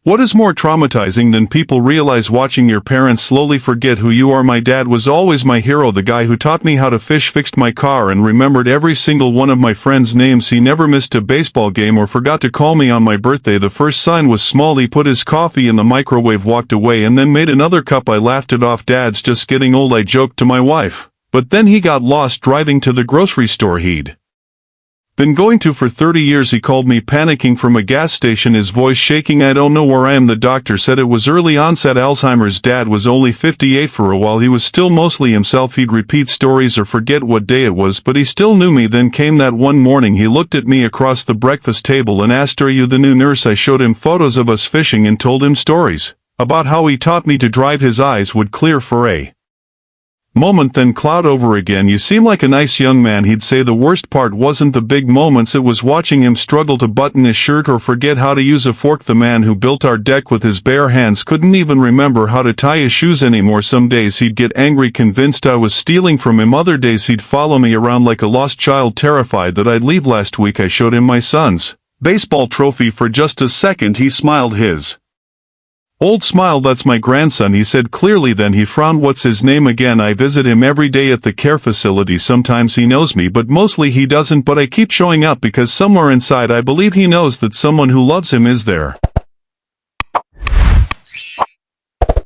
What is more traumatizing than people realize watching your parents slowly forget who you are? My dad was always my hero, the guy who taught me how to fish, fixed my car, and remembered every single one of my friends' names. He never missed a baseball game or forgot to call me on my birthday. The first sign was small. He put his coffee in the microwave, walked away, and then made another cup. I laughed it off. Dad's just getting old, I joked to my wife. But then he got lost driving to the grocery store he'd been going to for 30 years. He called me panicking from a gas station, his voice shaking. I don't know where I am. The doctor said it was early onset Alzheimer's. Dad was only 58. For a while he was still mostly himself. He'd repeat stories or forget what day it was, but he still knew me. Then came that one morning. He looked at me across the breakfast table and asked, "Are you the new nurse?" I showed him photos of us fishing and told him stories about how he taught me to drive. His eyes would clear for a moment, then cloud over again. "You seem like a nice young man," he'd say. The worst part wasn't the big moments, it was watching him struggle to button his shirt or forget how to use a fork. The man who built our deck with his bare hands couldn't even remember how to tie his shoes anymore. Some days he'd get angry, convinced I was stealing from him. Other days he'd follow me around like a lost child, terrified that I'd leave. Last week I showed him my son's baseball trophy. For just a second he smiled his old smile. "That's my grandson," he said clearly. Then he frowned. "What's his name again?" I visit him every day at the care facility. Sometimes he knows me, but mostly he doesn't. But I keep showing up because somewhere inside I believe he knows that someone who loves him is there.